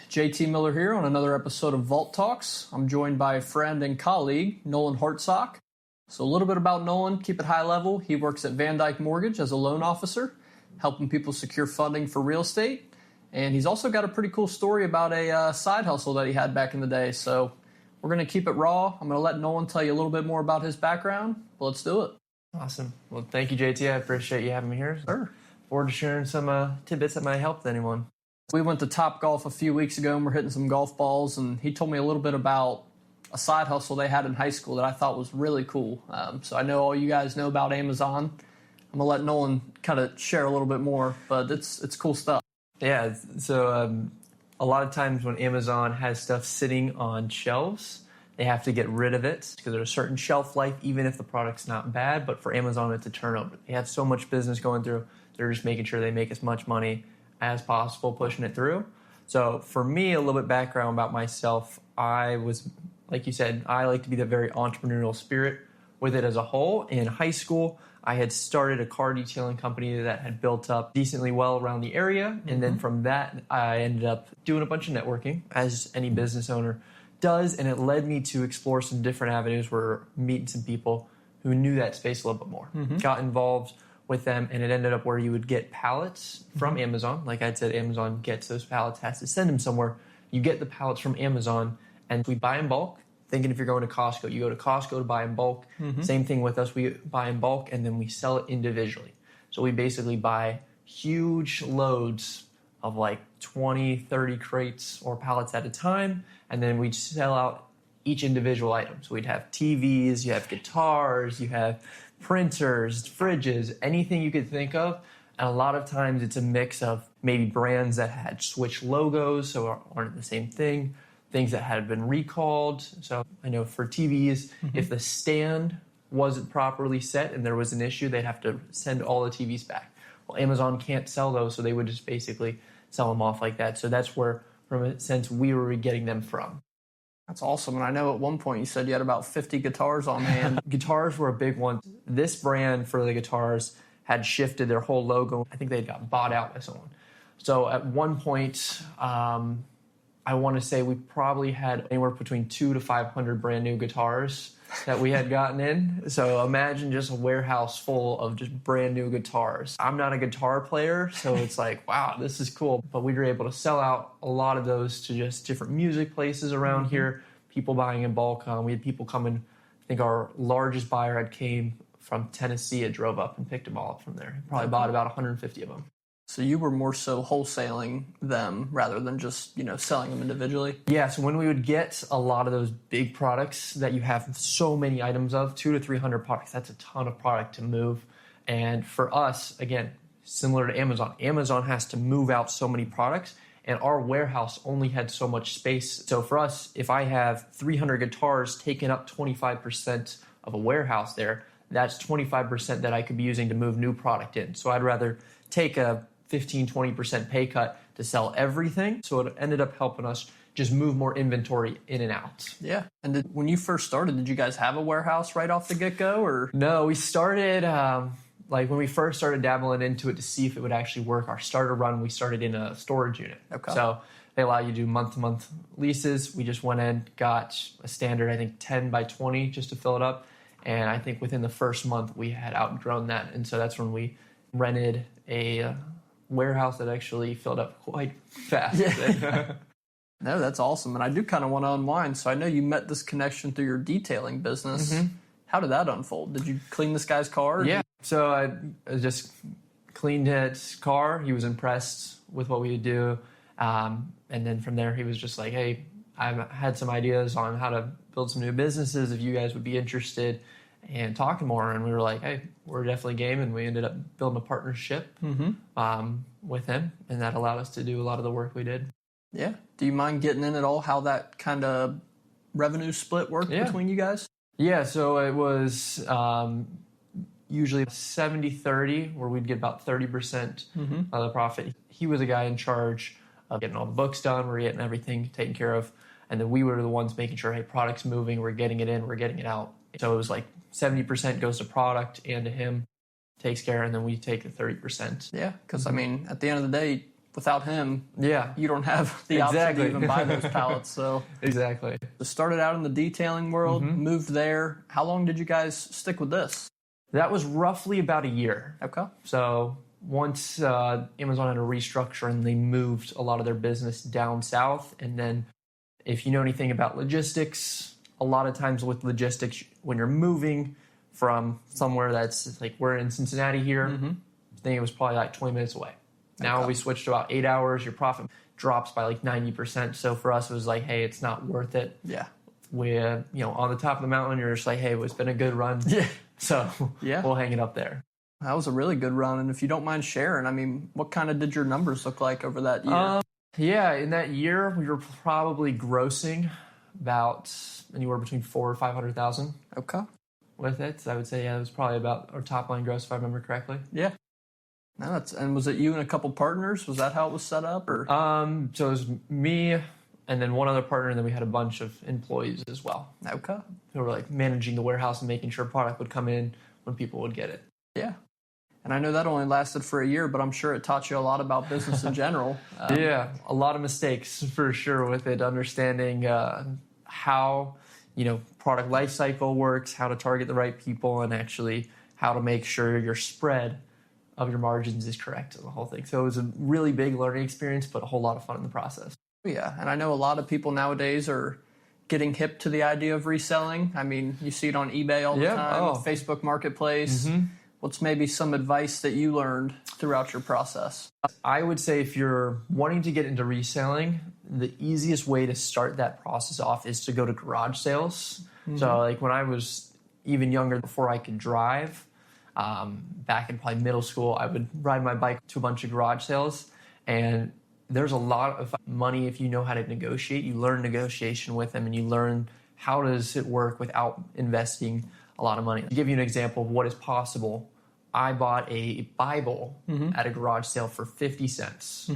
JT Miller here on another episode of Vault Talks. I'm joined by a friend and colleague, Nolan Hartsock. So a little bit about Nolan, keep it high level. He works at Van Dyke Mortgage as a loan officer, helping people secure funding for real estate. And he's also got a pretty cool story about a side hustle that he had back in the day. So we're going to keep it raw. I'm going to let Nolan tell you a little bit more about his background. But let's do it. Awesome. Well, thank you, JT. I appreciate you having me here. Sure. Forward to sharing some tidbits that might help anyone. We went to Top Golf a few weeks ago and we're hitting some golf balls, and he told me a little bit about a side hustle they had in high school that I thought was really cool. So I know all you guys know about Amazon. I'm going to let Nolan kind of share a little bit more, but it's cool stuff. Yeah, so a lot of times when Amazon has stuff sitting on shelves, they have to get rid of it because there's a certain shelf life, even if the product's not bad. But for Amazon, it's a turnover. They have so much business going through. They're just making sure they make as much money as possible, pushing it through. So for me, a little bit background about myself, I was, like you said, I like to be the very entrepreneurial spirit with it as a whole. In high school, I had started a car detailing company that had built up decently well around the area. And then from that, I ended up doing a bunch of networking, as any business owner does. And it led me to explore some different avenues where meeting some people who knew that space a little bit more. Got involved with them, and it ended up where you would get pallets from Amazon. Like I said, Amazon gets those pallets, has to send them somewhere. You get the pallets from Amazon, and we buy in bulk. Thinking if you're going to Costco, you go to Costco to buy in bulk. Same thing with us. We buy in bulk, and then we sell it individually. So we basically buy huge loads of like 20, 30 crates or pallets at a time, and then we'd sell out each individual item. So we'd have TVs, you have guitars, you have printers, fridges, anything you could think of. And a lot of times it's a mix of maybe brands that had switched logos, so aren't the same thing, things that had been recalled. So I know for TVs, if the stand wasn't properly set and there was an issue, they'd have to send all the TVs back. Well, Amazon can't sell those, so they would just basically sell them off like that. So that's where, from a sense, we were getting them from. That's awesome. And I know at one point you said you had about 50 guitars on hand. Guitars were a big one. This brand for the guitars had shifted their whole logo. I think they got bought out by someone. So at one point, I want to say we probably had anywhere between 200 to 500 brand new guitars that we had gotten in. So imagine just a warehouse full of just brand new guitars. I'm not a guitar player, so it's like, wow, this is cool. But we were able to sell out a lot of those to just different music places around here, people buying in bulk. We had people coming. I think our largest buyer had came from Tennessee. It drove up and picked them all up from there. Probably bought about 150 of them. So you were more so wholesaling them rather than just, selling them individually? Yeah, so when we would get a lot of those big products that you have so many items of, 200 to 300 products, that's a ton of product to move. And for us, again, similar to Amazon, Amazon has to move out so many products, and our warehouse only had so much space. So for us, if I have 300 guitars taking up 25% of a warehouse there, that's 25% that I could be using to move new product in. So I'd rather take a 15-20% pay cut to sell everything. So it ended up helping us just move more inventory in and out. Yeah. And when you first started, did you guys have a warehouse right off the get-go? Or no, we started, when we first started dabbling into it to see if it would actually work, our starter run, we started in a storage unit. Okay. So they allow you to do month-to-month leases. We just went in, got a standard, I think 10 by 20 just to fill it up. And I think within the first month we had outgrown that. And so that's when we rented a warehouse that actually filled up quite fast. Yeah. No, that's awesome. And I do kind of want to unwind. So I know you met this connection through your detailing business. How did that unfold? Did you clean this guy's car? Yeah. So I just cleaned his car. He was impressed with what we would do. And then from there, he was just like, hey, I've had some ideas on how to build some new businesses if you guys would be interested, and talking more. And we were like, hey, we're definitely game. And we ended up building a partnership with him. And that allowed us to do a lot of the work we did. Yeah. Do you mind getting in at all how that kind of revenue split worked between you guys? Yeah. So it was usually 70-30, where we'd get about 30% of the profit. He was a guy in charge of getting all the books done. We're getting everything taken care of. And then we were the ones making sure, hey, product's moving, we're getting it in, we're getting it out. So it was like 70% goes to product and to him, takes care, and then we take the 30%. Yeah, because, I mean, at the end of the day, without him, Yeah. you don't have the option to even buy those pallets. So Exactly. started out in the detailing world, moved there. How long did you guys stick with this? That was roughly about a year. Okay. So once Amazon had a restructure and they moved a lot of their business down south, and then if you know anything about logistics, a lot of times with logistics, when you're moving from somewhere that's like we're in Cincinnati here, I think it was probably like 20 minutes away. Now we switched to about 8 hours. Your profit drops by like 90%. So for us, it was like, hey, it's not worth it. Yeah. We're, on the top of the mountain, you're just like, hey, it's been a good run. Yeah. So we'll hang it up there. That was a really good run. And if you don't mind sharing, I mean, what kind of did your numbers look like over that year? In that year, we were probably grossing about anywhere between 400,000 or 500,000. Okay. With it. So I would say, it was probably about our top line gross, if I remember correctly. Yeah. No, and was it you and a couple partners? Was that how it was set up? Or So it was me and then one other partner, and then we had a bunch of employees as well. Okay. Who were like managing the warehouse and making sure product would come in when people would get it. Yeah. And I know that only lasted for a year, but I'm sure it taught you a lot about business in general. Yeah, a lot of mistakes for sure with it, understanding how product life cycle works, how to target the right people, and actually how to make sure your spread of your margins is correct and the whole thing. So it was a really big learning experience, but a whole lot of fun in the process. Yeah, and I know a lot of people nowadays are getting hip to the idea of reselling. I mean, you see it on eBay all the time, Facebook Marketplace. What's maybe some advice that you learned throughout your process? I would say if you're wanting to get into reselling, the easiest way to start that process off is to go to garage sales. So like when I was even younger, before I could drive, back in probably middle school, I would ride my bike to a bunch of garage sales. And there's a lot of money if you know how to negotiate. You learn negotiation with them and you learn how does it work without investing a lot of money. To give you an example of what is possible, I bought a Bible at a garage sale for 50 cents.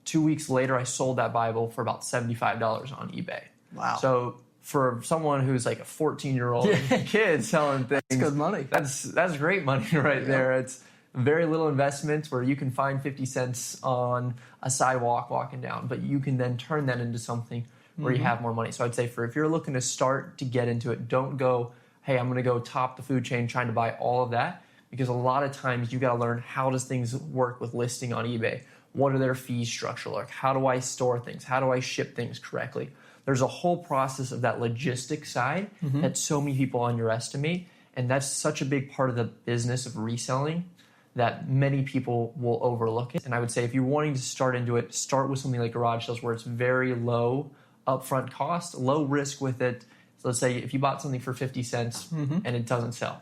2 weeks later, I sold that Bible for about $75 on eBay. Wow. So for someone who's like a 14-year-old kid selling things, that's good money. That's great money right there. It's very little investment where you can find 50 cents on a sidewalk walking down, but you can then turn that into something where you have more money. So I'd say if you're looking to start to get into it, don't go, hey, I'm going to go top the food chain trying to buy all of that, because a lot of times you got to learn how does things work with listing on eBay. What are their fees structure like? How do I store things? How do I ship things correctly? There's a whole process of that logistic side that so many people underestimate, and that's such a big part of the business of reselling that many people will overlook it. And I would say if you're wanting to start into it, start with something like garage sales where it's very low upfront cost, low risk with it. So let's say if you bought something for 50 cents and it doesn't sell,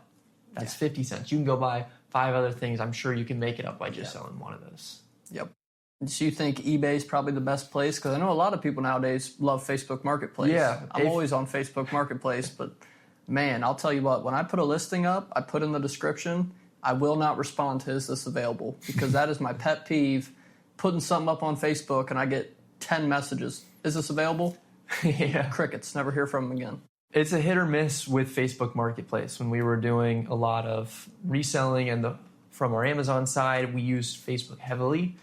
that's 50 cents. You can go buy 5 other things. I'm sure you can make it up by just selling one of those. Yep. So you think eBay is probably the best place? Because I know a lot of people nowadays love Facebook Marketplace. Yeah. I'm always on Facebook Marketplace, but man, I'll tell you what, when I put a listing up, I put in the description, I will not respond to is this available, because that is my pet peeve, putting something up on Facebook and I get 10 messages. Is this available? Crickets. Never hear from them again. It's a hit or miss with Facebook Marketplace. When we were doing a lot of reselling and from our Amazon side, we used Facebook heavily.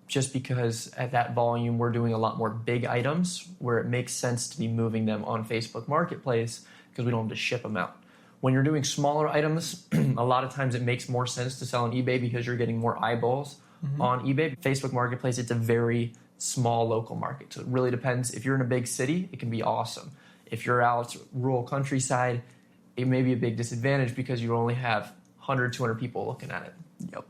Just because at that volume, we're doing a lot more big items where it makes sense to be moving them on Facebook Marketplace because we don't have to ship them out. When you're doing smaller items, a lot of times it makes more sense to sell on eBay because you're getting more eyeballs on eBay. Facebook Marketplace, it's a very small local market. So it really depends. If you're in a big city, it can be awesome. If you're out rural countryside, it may be a big disadvantage because you only have 100, 200 people looking at it. Yep.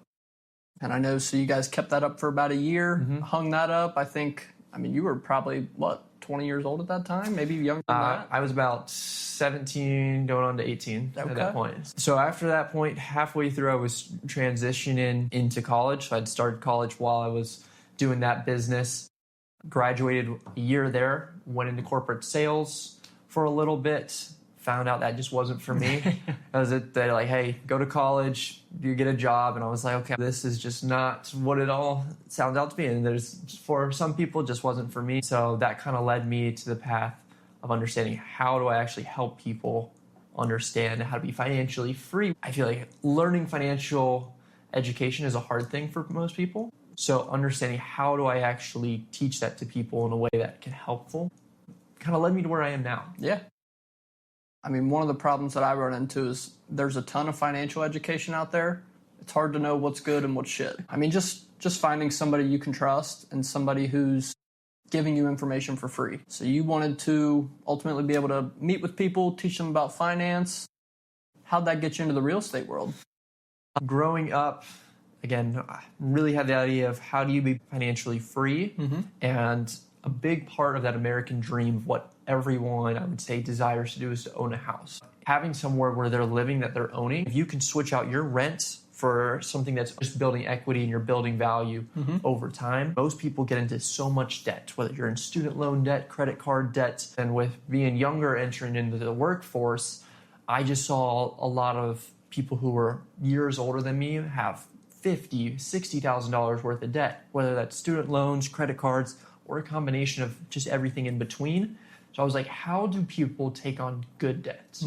And I know, so you guys kept that up for about a year, hung that up. I mean, you were probably, 20 years old at that time? Maybe younger than that? I was about 17 going on to 18 at that point. So after that point, halfway through, I was transitioning into college. So I'd started college while I was doing that business. Graduated a year there, went into corporate sales for a little bit. Found out that just wasn't for me. They're like, hey, go to college, you get a job. And I was like, okay, this is just not what it all sounds out to be. And for some people, it just wasn't for me. So that kind of led me to the path of understanding how do I actually help people understand how to be financially free. I feel like learning financial education is a hard thing for most people. So understanding how do I actually teach that to people in a way that can helpful kind of led me to where I am now. Yeah. I mean, one of the problems that I run into is there's a ton of financial education out there. It's hard to know what's good and what's shit. I mean, just finding somebody you can trust and somebody who's giving you information for free. So you wanted to ultimately be able to meet with people, teach them about finance. How'd that get you into the real estate world? Growing up, again, I really had the idea of how do you be financially free? And a big part of that American dream of what everyone, I would say, desires to do is to own a house. Having somewhere where they're living that they're owning, if you can switch out your rent for something that's just building equity and you're building value over time. Most people get into so much debt, whether you're in student loan debt, credit card debt, and with being younger entering into the workforce, I just saw a lot of people who were years older than me have $50,000, $60,000 worth of debt, whether that's student loans, credit cards, or a combination of just everything in between. So I was like, how do people take on good debt?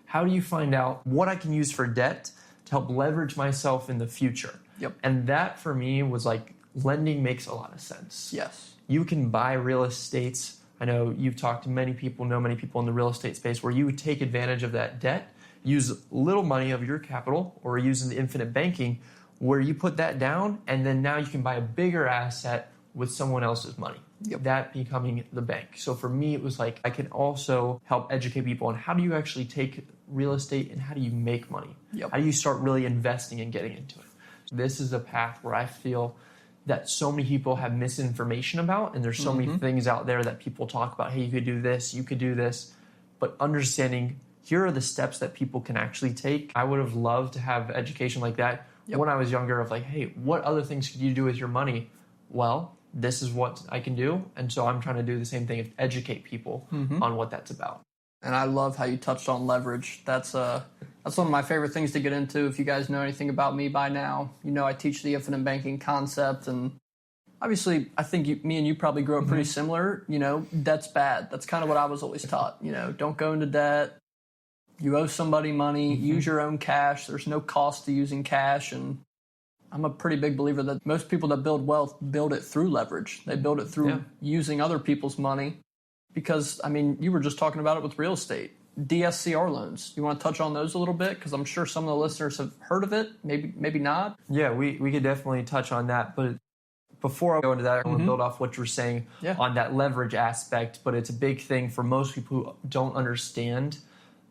How do you find out what I can use for debt to help leverage myself in the future? And that for me was like, lending makes a lot of sense. Yes. You can buy real estate. I know you've talked to many people, know many people in the real estate space where you would take advantage of that debt, use little money of your capital or using the infinite banking where you put that down and then now you can buy a bigger asset with someone else's money. That becoming the bank. So for me, it was like I can also help educate people on how do you actually take real estate and how do you make money? How do you start really investing and getting into it? So this is a path where I feel that so many people have misinformation about, and there's so many things out there that people talk about, hey, you could do this, you could do this, but understanding here are the steps that people can actually take. I would have loved to have education like that when I was younger of like, hey, what other things could you do with your money? Well, this is what I can do. And so I'm trying to do the same thing, educate people on what that's about. And I love how you touched on leverage. That's one of my favorite things to get into. If you guys know anything about me by now, you know I teach the infinite banking concept. And obviously, I think me and you probably grew up pretty similar. You know, debt's bad. That's kind of what I was always taught. You know, don't go into debt. You owe somebody money. Use your own cash. There's no cost to using cash. And I'm a pretty big believer that most people that build wealth build it through leverage. They build it through using other people's money. Because, I mean, you were just talking about it with real estate. DSCR loans. You want to touch on those a little bit? Because I'm sure some of the listeners have heard of it. Maybe not. Yeah, we could definitely touch on that. But before I go into that, I want to build off what you were saying on that leverage aspect. But it's a big thing for most people who don't understand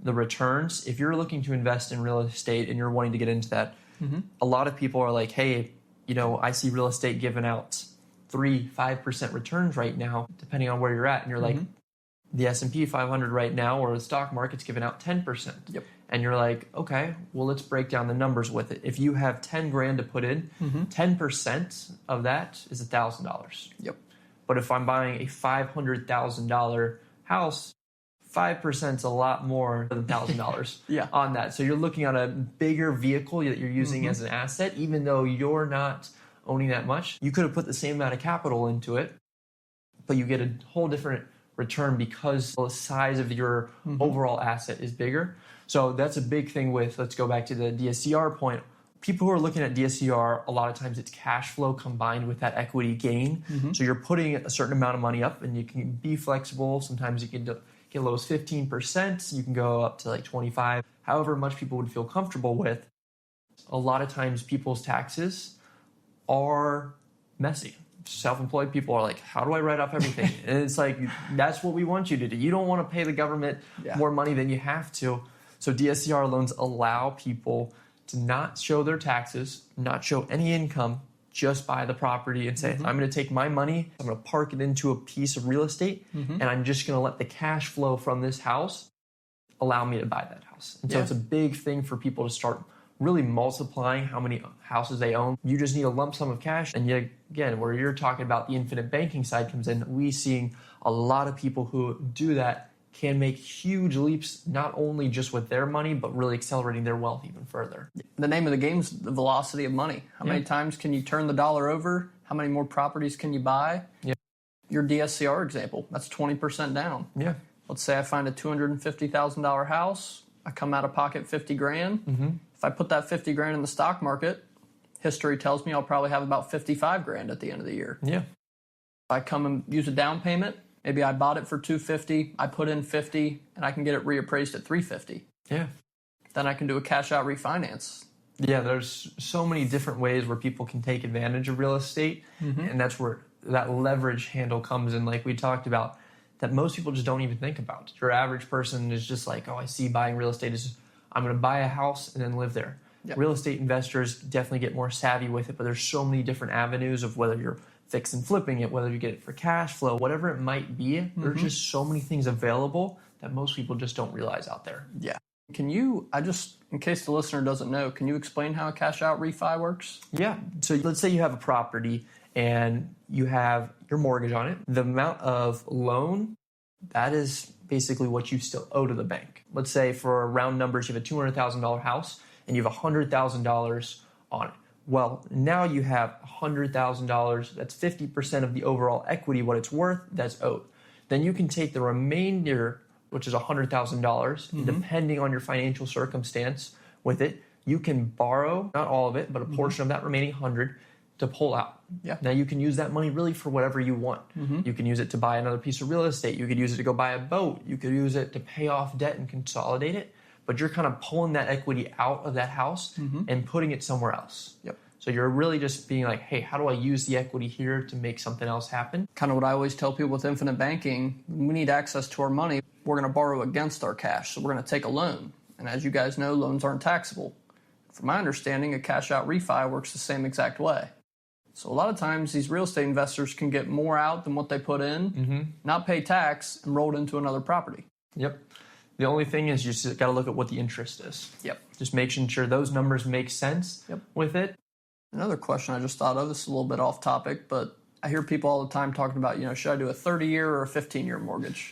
the returns. If you're looking to invest in real estate and you're wanting to get into that, a lot of people are like, hey, you know, I see real estate giving out 3-5% returns right now, depending on where you're at. And you're like, the S&P 500 right now or the stock market's giving out 10%. And you're like, okay, well, let's break down the numbers with it. If you have 10 grand to put in, 10% of that is $1,000. But if I'm buying a $500,000 house, 5% is a lot more than $1,000 on that. So you're looking at a bigger vehicle that you're using as an asset, even though you're not owning that much. You could have put the same amount of capital into it, but you get a whole different return because the size of your overall asset is bigger. So that's a big thing with, let's go back to the DSCR point. People who are looking at DSCR, a lot of times it's cash flow combined with that equity gain. So you're putting a certain amount of money up and you can be flexible. Sometimes you can get as low as 15%. You can go up to like 25, however much people would feel comfortable with. A lot of times people's taxes are messy. Self-employed people are like, how do I write off everything? And it's like, that's what we want you to do. You don't want to pay the government more money than you have to. So DSCR loans allow people to not show their taxes, not show any income, just buy the property and say, I'm going to take my money, I'm going to park it into a piece of real estate, and I'm just going to let the cash flow from this house allow me to buy that house. And so it's a big thing for people to start really multiplying how many houses they own. You just need a lump sum of cash. And yet, again, where you're talking about the infinite banking side comes in, we seeing a lot of people who do that can make huge leaps, not only just with their money, but really accelerating their wealth even further. The name of the game is the velocity of money. How many times can you turn the dollar over? How many more properties can you buy? Your DSCR example, that's 20% down. Let's say I find a $250,000 house. I come out of pocket 50 grand. If I put that 50 grand in the stock market, history tells me I'll probably have about 55 grand at the end of the year. Yeah. If I come and use a down payment, maybe I bought it for 250, I put in 50, and I can get it reappraised at 350. Yeah. Then I can do a cash out refinance. Yeah, there's so many different ways where people can take advantage of real estate, and that's where that leverage handle comes in, like we talked about, that most people just don't even think about. Your average person is just like, oh, I see buying real estate is, I'm going to buy a house and then live there. Yep. Real estate investors definitely get more savvy with it, but there's so many different avenues of whether you're fix and flipping it, whether you get it for cash flow, whatever it might be. There's just so many things available that most people just don't realize out there. Yeah. Can you, in case the listener doesn't know, can you explain how a cash out refi works? Yeah. So let's say you have a property and you have your mortgage on it. The amount of loan, that is basically what you still owe to the bank. Let's say for round numbers, you have a $200,000 house and you have $100,000 on it. Well, now you have $100,000. That's 50% of the overall equity, what it's worth, that's owed. Then you can take the remainder, which is $100,000, and depending on your financial circumstance with it, you can borrow, not all of it, but a portion of that remaining 100 to pull out. Yeah. Now you can use that money really for whatever you want. You can use it to buy another piece of real estate. You could use it to go buy a boat. You could use it to pay off debt and consolidate it. But you're kind of pulling that equity out of that house and putting it somewhere else. Yep. So you're really just being like, hey, how do I use the equity here to make something else happen? Kind of what I always tell people with infinite banking, we need access to our money. We're going to borrow against our cash, so we're going to take a loan. And as you guys know, loans aren't taxable. From my understanding, a cash out refi works the same exact way. So a lot of times these real estate investors can get more out than what they put in, not pay tax, and roll it into another property. Yep. The only thing is you just got to look at what the interest is. Yep. Just making sure those numbers make sense with it. Another question I just thought of, this is a little bit off topic, but I hear people all the time talking about, should I do a 30-year or a 15-year mortgage?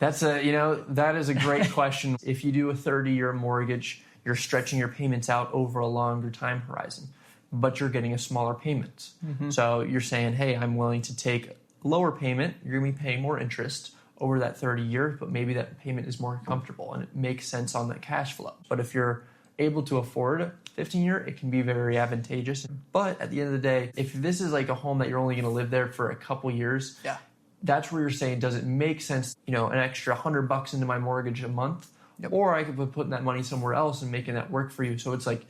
That is a great question. If you do a 30-year mortgage, you're stretching your payments out over a longer time horizon, but you're getting a smaller payment. So you're saying, hey, I'm willing to take a lower payment. You're going to be paying more interest over that 30 years, but maybe that payment is more comfortable and it makes sense on that cash flow. But if you're able to afford a 15-year, it can be very advantageous. But at the end of the day, if this is like a home that you're only going to live there for a couple years, that's where you're saying, does it make sense, an extra $100 into my mortgage a month? Or I could be putting that money somewhere else and making that work for you. So it's like,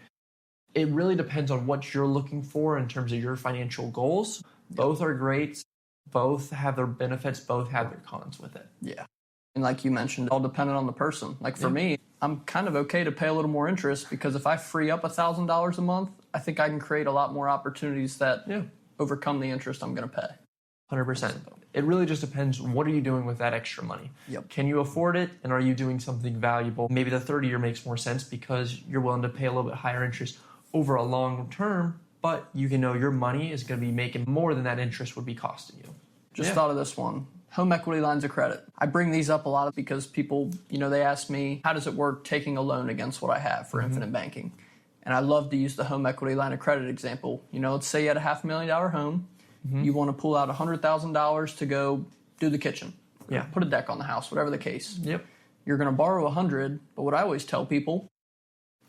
it really depends on what you're looking for in terms of your financial goals. Both are great. Both have their benefits. Both have their cons with it. Yeah. And like you mentioned, all dependent on the person. Like for me, I'm kind of okay to pay a little more interest because if I free up $1,000 a month, I think I can create a lot more opportunities that overcome the interest I'm going to pay. 100%. It really just depends, what are you doing with that extra money? Can you afford it, and are you doing something valuable? Maybe the 30-year makes more sense because you're willing to pay a little bit higher interest over a long term, but you can know your money is going to be making more than that interest would be costing you. Just thought of this one. Home equity lines of credit. I bring these up a lot because people, they ask me, how does it work taking a loan against what I have for infinite banking? And I love to use the home equity line of credit example. Let's say you had a $500,000 home. You want to pull out $100,000 to go do the kitchen. Put a deck on the house, whatever the case. You're going to borrow $100,000, but what I always tell people,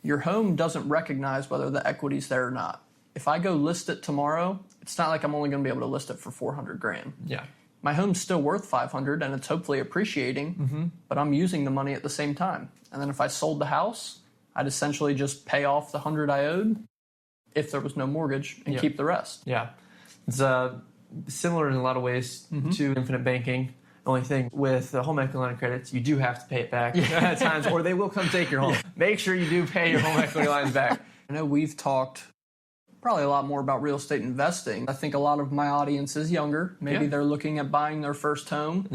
your home doesn't recognize whether the equity's there or not. If I go list it tomorrow, it's not like I'm only going to be able to list it for $400,000. My home's still worth $500,000 and it's hopefully appreciating, but I'm using the money at the same time. And then if I sold the house, I'd essentially just pay off the $100,000 I owed if there was no mortgage and keep the rest. It's similar in a lot of ways to infinite banking. The only thing with the home equity line of credits, you do have to pay it back at times, or they will come take your home. Make sure you do pay your home equity lines back. I know we've talked probably a lot more about real estate investing. I think a lot of my audience is younger. Maybe they're looking at buying their first home.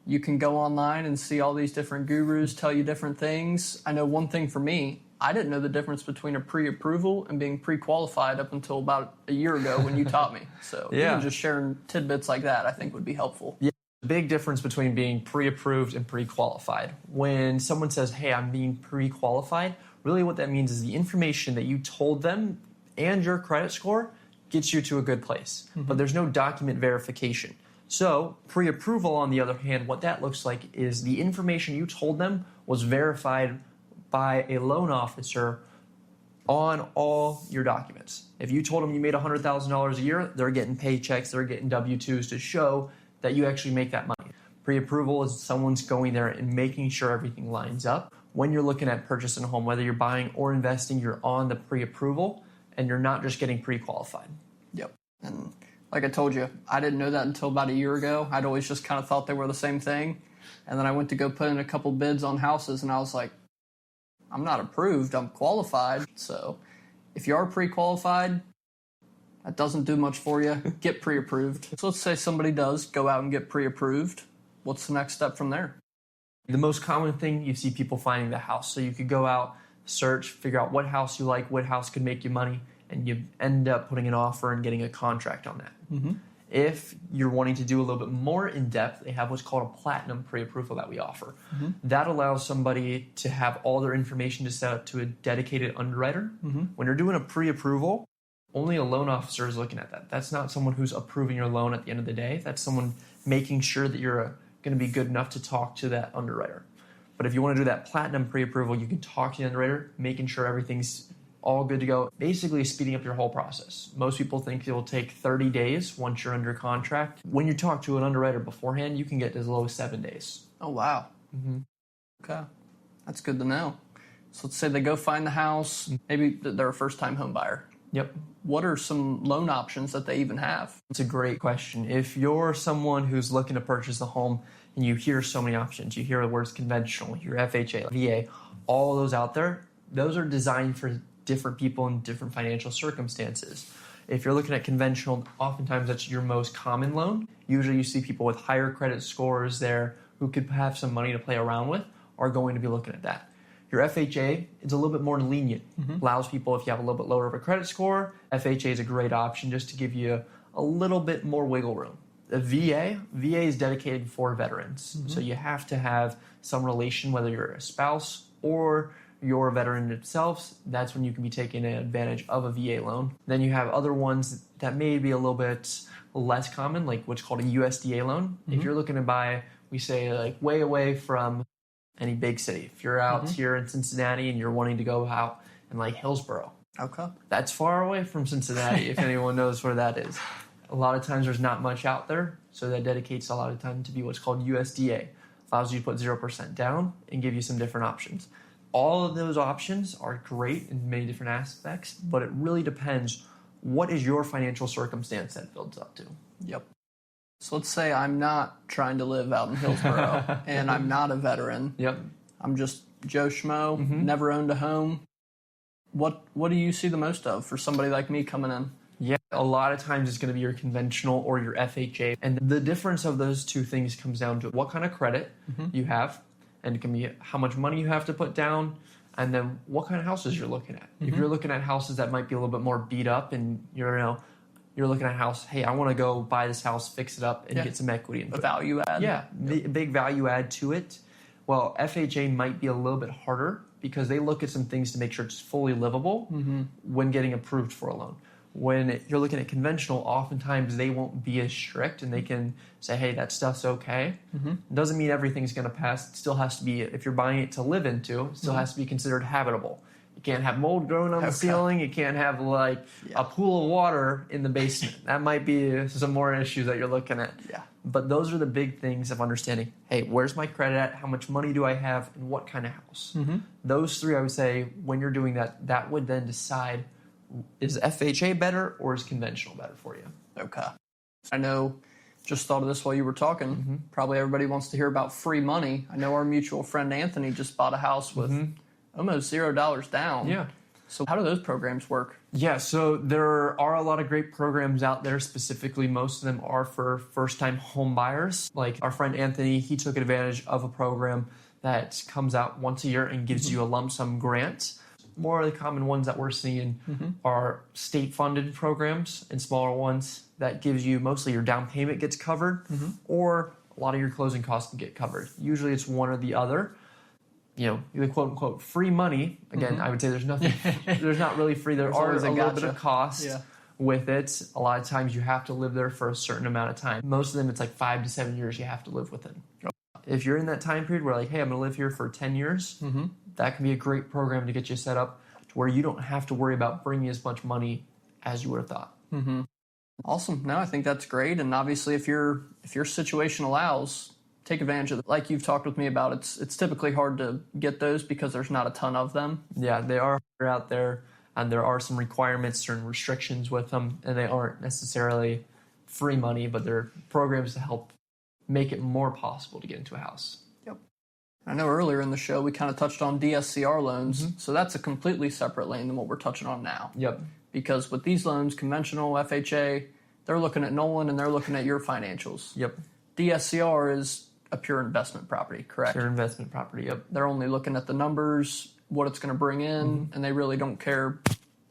You can go online and see all these different gurus tell you different things. I know one thing for me, I didn't know the difference between a pre-approval and being pre-qualified up until about a year ago when you taught me. So even just sharing tidbits like that I think would be helpful. Big difference between being pre-approved and pre-qualified. When someone says, hey, I'm being pre-qualified, really what that means is the information that you told them and your credit score gets you to a good place. But there's no document verification. So pre-approval, on the other hand, what that looks like is the information you told them was verified by a loan officer on all your documents. If you told them you made $100,000 a year, they're getting paychecks, they're getting W-2s to show that you actually make that money. Pre-approval is someone's going there and making sure everything lines up. When you're looking at purchasing a home, whether you're buying or investing, you're on the pre-approval and you're not just getting pre-qualified. Yep. And like I told you, I didn't know that until about a year ago. I'd always just kind of thought they were the same thing. And then I went to go put in a couple bids on houses and I was like, I'm not approved, I'm qualified. So if you are pre-qualified, that doesn't do much for you. Get pre-approved. So let's say somebody does go out and get pre-approved. What's the next step from there? The most common thing, you see people finding the house. So you could go out, search, figure out what house you like, what house could make you money, and you end up putting an offer and getting a contract on that. Mm-hmm. If you're wanting to do a little bit more in-depth, they have what's called a platinum pre-approval that we offer. Mm-hmm. That allows somebody to have all their information to set up to a dedicated underwriter. Mm-hmm. When you're doing a pre-approval, only a loan officer is looking at that. That's not someone who's approving your loan at the end of the day. That's someone making sure that you're going to be good enough to talk to that underwriter. But if you want to do that platinum pre-approval, you can talk to the underwriter, making sure everything's all good to go, basically speeding up your whole process. Most people think it will take 30 days once you're under contract. When you talk to an underwriter beforehand, you can get as low as 7 days. Oh, wow. Mm-hmm. Okay. That's good to know. So let's say they go find the house. Maybe they're a first-time home buyer. Yep. What are some loan options that they even have? It's a great question. If you're someone who's looking to purchase a home and you hear so many options, you hear the words conventional, your FHA, VA, all those out there, those are designed for different people in different financial circumstances. If you're looking at conventional, oftentimes that's your most common loan. Usually you see people with higher credit scores there who could have some money to play around with are going to be looking at that. Your FHA is a little bit more lenient. Mm-hmm. Allows people, if you have a little bit lower of a credit score, FHA is a great option just to give you a little bit more wiggle room. The VA is dedicated for veterans. Mm-hmm. So you have to have some relation, whether you're a spouse or you're a veteran itself. That's when you can be taking advantage of a VA loan. Then you have other ones that may be a little bit less common, like what's called a USDA loan. Mm-hmm. If you're looking to buy, we say like way away from any big city. If you're out here in Cincinnati and you're wanting to go out in like Hillsborough. Okay. That's far away from Cincinnati, if anyone knows where that is. A lot of times there's not much out there, so that dedicates a lot of time to be what's called USDA. Allows you to put 0% down and give you some different options. All of those options are great in many different aspects, but it really depends what is your financial circumstance that builds up to. Yep. So let's say I'm not trying to live out in Hillsborough and I'm not a veteran. Yep. I'm just Joe Schmo, never owned a home. What do you see the most of for somebody like me coming in? Yeah, a lot of times it's going to be your conventional or your FHA. And the difference of those two things comes down to what kind of credit you have, and it can be how much money you have to put down, and then what kind of houses you're looking at. If you're looking at houses that might be a little bit more beat up and you're looking at a house, hey, I want to go buy this house, fix it up, and get some equity. A value add. Yeah, a big value add to it. Well, FHA might be a little bit harder because they look at some things to make sure it's fully livable when getting approved for a loan. When you're looking at conventional, oftentimes they won't be as strict and they can say, hey, that stuff's okay. Doesn't mean everything's going to pass. It still has to be, if you're buying it to live into, it still has to be considered habitable. You can't have mold growing on the ceiling. You can't have like a pool of water in the basement. That might be some more issues that you're looking at. Yeah. But those are the big things of understanding, hey, where's my credit at? How much money do I have? And what kind of house? Those three, I would say, when you're doing that, that would then decide, is FHA better or is conventional better for you? Okay. I know, just thought of this while you were talking. Probably everybody wants to hear about free money. I know our mutual friend Anthony just bought a house with almost $0 down. Yeah. So how do those programs work? Yeah, so there are a lot of great programs out there. Specifically, most of them are for first-time home buyers. Like our friend Anthony, he took advantage of a program that comes out once a year and gives you a lump sum grant. More of the common ones that we're seeing are state-funded programs and smaller ones that gives you mostly your down payment gets covered or a lot of your closing costs can get covered. Usually it's one or the other. You know, the quote-unquote free money, again, I would say there's nothing, there's not really free. There are a little bit of cost with it. A lot of times you have to live there for a certain amount of time. Most of them, it's like 5 to 7 years you have to live within. If you're in that time period where like, hey, I'm going to live here for 10 years, that can be a great program to get you set up to where you don't have to worry about bringing as much money as you would have thought. Mm-hmm. Awesome. No, I think that's great. And obviously, if your situation allows, take advantage of it. Like you've talked with me about, it's typically hard to get those because there's not a ton of them. Yeah, they are out there, and there are some requirements, certain restrictions with them, and they aren't necessarily free money, but they're programs to help make it more possible to get into a house. Yep. I know earlier in the show we kind of touched on DSCR loans, so that's a completely separate lane than what we're touching on now. Yep. Because with these loans, conventional, FHA, they're looking at Nolan and they're looking at your financials. Yep. DSCR is a pure investment property, correct? Pure investment property, yep. They're only looking at the numbers, what it's going to bring in, and they really don't care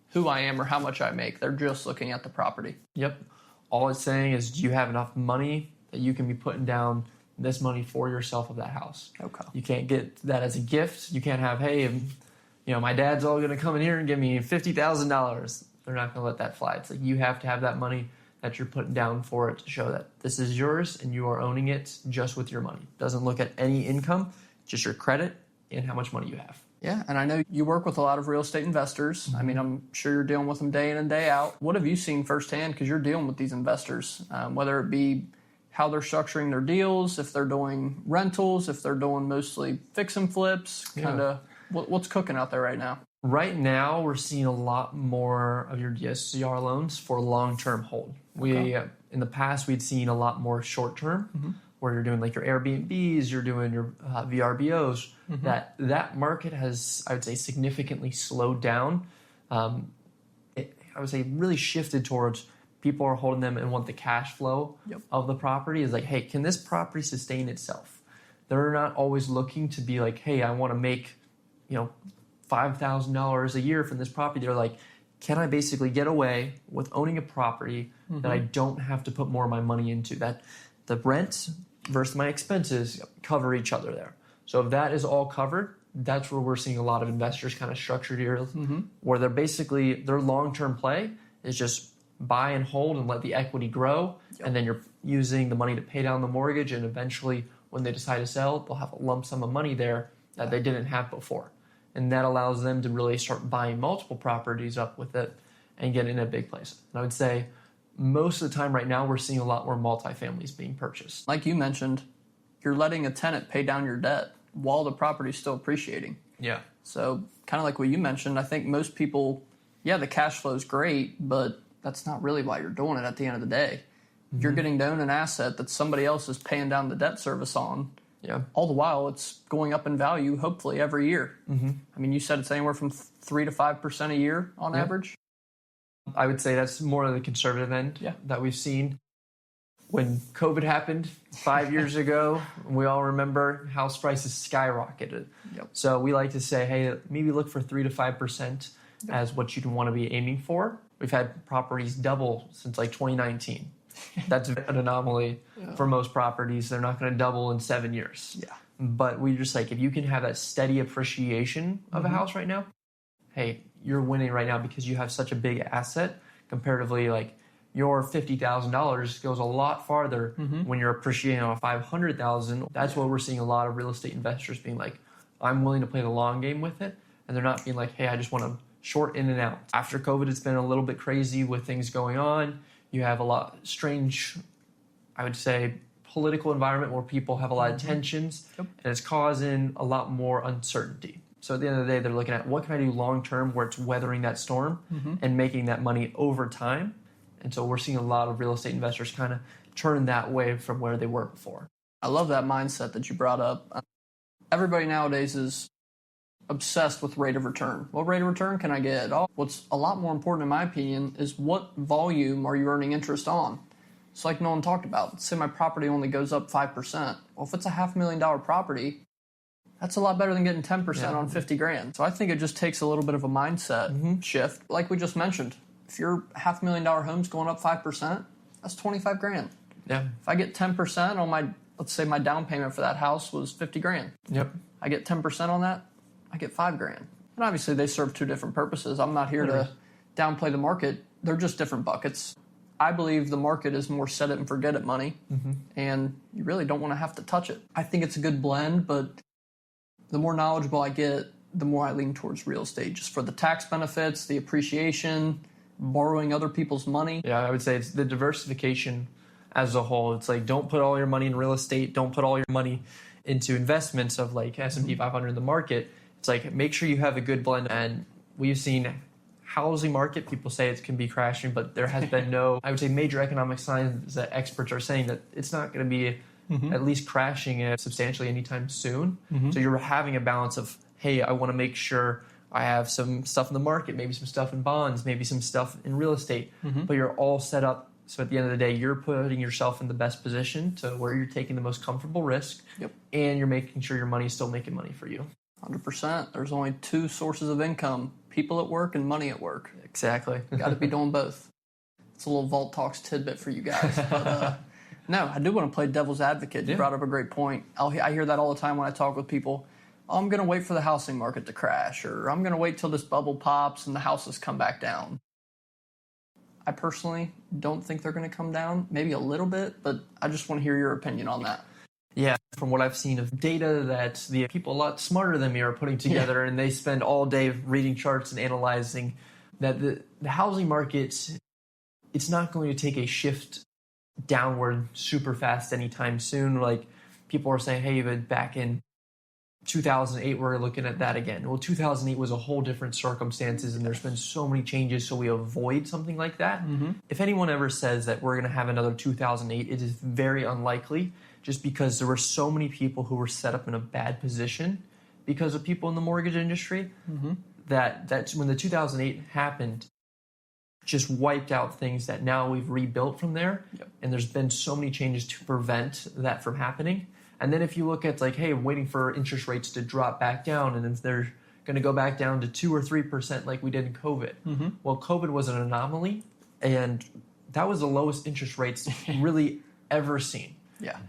who I am or how much I make. They're just looking at the property. Yep. All it's saying is, do you have enough money that you can be putting down this money for yourself of that house? Okay. You can't get that as a gift. You can't have, hey, my dad's all going to come in here and give me $50,000. They're not going to let that fly. It's like you have to have that money that you're putting down for it to show that this is yours and you are owning it just with your money. Doesn't look at any income, just your credit and how much money you have. Yeah, and I know you work with a lot of real estate investors. I mean, I'm sure you're dealing with them day in and day out. What have you seen firsthand? Because you're dealing with these investors, whether it be how they're structuring their deals, if they're doing rentals, if they're doing mostly fix and flips, kind of what's cooking out there right now? Right now, we're seeing a lot more of your DSCR loans for long-term hold. We in the past, we'd seen a lot more short-term, where you're doing like your Airbnbs, you're doing your VRBOs. That market has, I would say, significantly slowed down. I would say really shifted towards people are holding them and want the cash flow of the property. Is like, hey, can this property sustain itself? They're not always looking to be like, hey, I want to make, $5,000 a year from this property. They're like, can I basically get away with owning a property that I don't have to put more of my money into? That the rent versus my expenses cover each other there. So if that is all covered, that's where we're seeing a lot of investors kind of structure deals, where they're basically, their long-term play is just buy and hold and let the equity grow, and then you're using the money to pay down the mortgage, and eventually when they decide to sell, they'll have a lump sum of money there that they didn't have before. And that allows them to really start buying multiple properties up with it and get in a big place. And I would say most of the time right now, we're seeing a lot more multifamilies being purchased. Like you mentioned, you're letting a tenant pay down your debt while the property's still appreciating. Yeah. So kind of like what you mentioned, I think most people, the cash flow is great, but that's not really why you're doing it at the end of the day. You're getting to own an asset that somebody else is paying down the debt service on. Yeah. All the while, it's going up in value, hopefully, every year. I mean, you said it's anywhere from 3 to 5% a year on average. I would say that's more of the conservative end that we've seen. When COVID happened 5 years ago, we all remember house prices skyrocketed. So we like to say, hey, maybe look for 3 to 5% as what you'd want to be aiming for. We've had properties double since like 2019. That's an anomaly for most properties. They're not going to double in 7 years. But we just like, if you can have that steady appreciation of a house right now, hey, you're winning right now because you have such a big asset. Comparatively, like your $50,000 goes a lot farther when you're appreciating on $500,000. That's what we're seeing a lot of real estate investors being like, I'm willing to play the long game with it. And they're not being like, hey, I just want to short in and out. After COVID, it's been a little bit crazy with things going on. You have a lot strange, I would say, political environment where people have a lot of tensions, and it's causing a lot more uncertainty. So at the end of the day, they're looking at what can I do long term where it's weathering that storm and making that money over time. And so we're seeing a lot of real estate investors kind of turn that way from where they were before. I love that mindset that you brought up. Everybody nowadays is obsessed with rate of return. What rate of return can I get? What's a lot more important, in my opinion, is what volume are you earning interest on? So like Nolan talked about, say my property only goes up 5%. Well, if it's a $500,000 property, that's a lot better than getting 10% on $50,000. So I think it just takes a little bit of a mindset shift. Like we just mentioned, if your $500,000 home's going up 5%, that's $25,000. Yeah. If I get 10% on my, let's say my down payment for that house was $50,000. Yep. I get 10% on that, I get $5,000. And obviously they serve two different purposes. I'm not here to downplay the market. They're just different buckets. I believe the market is more set it and forget it money, and you really don't want to have to touch it. I think it's a good blend, but the more knowledgeable I get, the more I lean towards real estate, just for the tax benefits, the appreciation, borrowing other people's money. Yeah, I would say it's the diversification as a whole. It's like, don't put all your money in real estate. Don't put all your money into investments of like S&P 500 in the market. It's like, make sure you have a good blend. And we've seen housing market, people say it can be crashing, but there has been no, I would say, major economic signs that experts are saying that it's not going to be at least crashing substantially anytime soon. So you're having a balance of, hey, I want to make sure I have some stuff in the market, maybe some stuff in bonds, maybe some stuff in real estate, but you're all set up. So at the end of the day, you're putting yourself in the best position to where you're taking the most comfortable risk, and you're making sure your money is still making money for you. 100%. There's only two sources of income, people at work and money at work. Exactly. Got to be doing both. It's a little Vault Talks tidbit for you guys. But, no, I do want to play devil's advocate. You brought up a great point. I hear that all the time when I talk with people. Oh, I'm going to wait for the housing market to crash, or I'm going to wait till this bubble pops and the houses come back down. I personally don't think they're going to come down, maybe a little bit, but I just want to hear your opinion on that. Yeah, from what I've seen of data that the people a lot smarter than me are putting together, and they spend all day reading charts and analyzing that the housing market, it's not going to take a shift downward super fast anytime soon. Like, people are saying, hey, but back in 2008, we're looking at that again. Well, 2008 was a whole different circumstances, and there's been so many changes, so we avoid something like that. If anyone ever says that we're going to have another 2008, it is very unlikely, just because there were so many people who were set up in a bad position because of people in the mortgage industry, that's when the 2008 happened, just wiped out things that now we've rebuilt from there. And there's been so many changes to prevent that from happening. And then if you look at like, hey, I'm waiting for interest rates to drop back down, and if they're going to go back down to 2 or 3% like we did in COVID. Well, COVID was an anomaly, and that was the lowest interest rates really ever seen.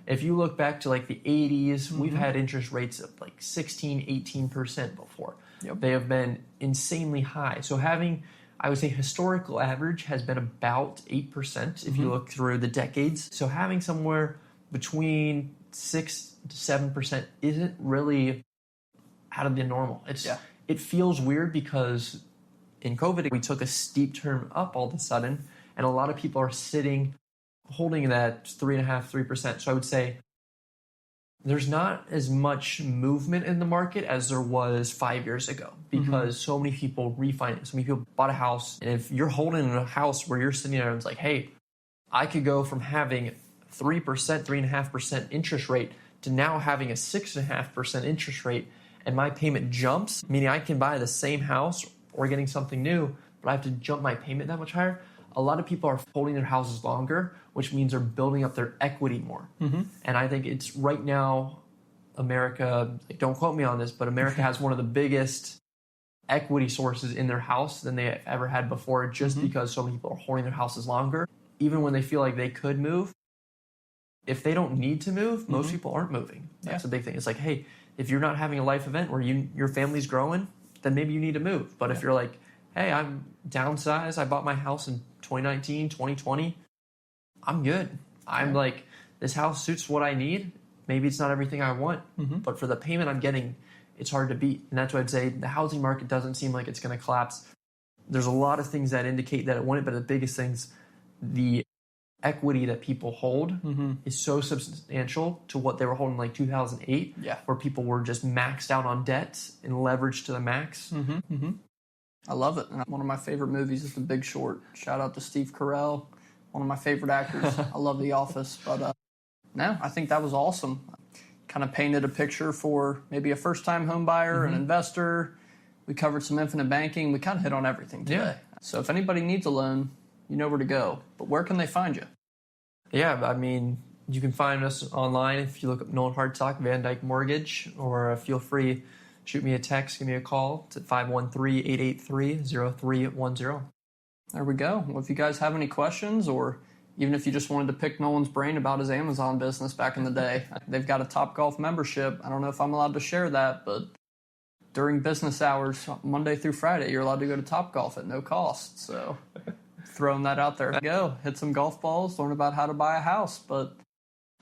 If you look back to like the 80s, we've had interest rates of like 16, 18% before. They have been insanely high. So having, I would say, historical average has been about 8% if you look through the decades. So having somewhere between 6 to 7% isn't really out of the normal. It feels weird because in COVID, we took a steep turn up all of a sudden, and a lot of people are holding that 3.5%, 3%. So I would say there's not as much movement in the market as there was 5 years ago, because so many people refinanced, so many people bought a house. And if you're holding a house where you're sitting there and it's like, hey, I could go from having 3%, 3.5% interest rate to now having a 6.5% interest rate, and my payment jumps, meaning I can buy the same house or getting something new, but I have to jump my payment that much higher. A lot of people are holding their houses longer, which means they're building up their equity more. And I think it's right now, America, don't quote me on this, but America has one of the biggest equity sources in their house than they ever had before, just because so many people are holding their houses longer. Even when they feel like they could move, if they don't need to move, most people aren't moving. That's a big thing. It's like, hey, if you're not having a life event where your family's growing, then maybe you need to move. But if you're like, hey, I'm downsized, I bought my house in 2019, 2020, I'm good. I'm like, this house suits what I need. Maybe it's not everything I want, but for the payment I'm getting, it's hard to beat. And that's why I'd say the housing market doesn't seem like it's going to collapse. There's a lot of things that indicate that it wouldn't, but the biggest things, the equity that people hold is so substantial to what they were holding like 2008, where people were just maxed out on debt and leveraged to the max. I love it. And one of my favorite movies is The Big Short. Shout out to Steve Carell, one of my favorite actors. I love The Office. But no, I think that was awesome. Kind of painted a picture for maybe a first-time home buyer, an investor. We covered some infinite banking. We kind of hit on everything today. So if anybody needs a loan, you know where to go. But where can they find you? Yeah, I mean, you can find us online if you look up Nolan Hartsock, Van Dyke Mortgage, or feel free, shoot me a text, give me a call. It's at 513-883-0310. There we go. Well, if you guys have any questions, or even if you just wanted to pick Nolan's brain about his Amazon business back in the day, they've got a Topgolf membership. I don't know if I'm allowed to share that, but during business hours, Monday through Friday, you're allowed to go to Topgolf at no cost. So throwing that out there. Go hit some golf balls, learn about how to buy a house. But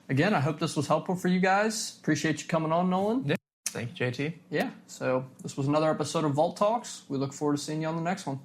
again, I hope this was helpful for you guys. Appreciate you coming on, Nolan. Thank you, JT. Yeah, so this was another episode of Vault Talks. We look forward to seeing you on the next one.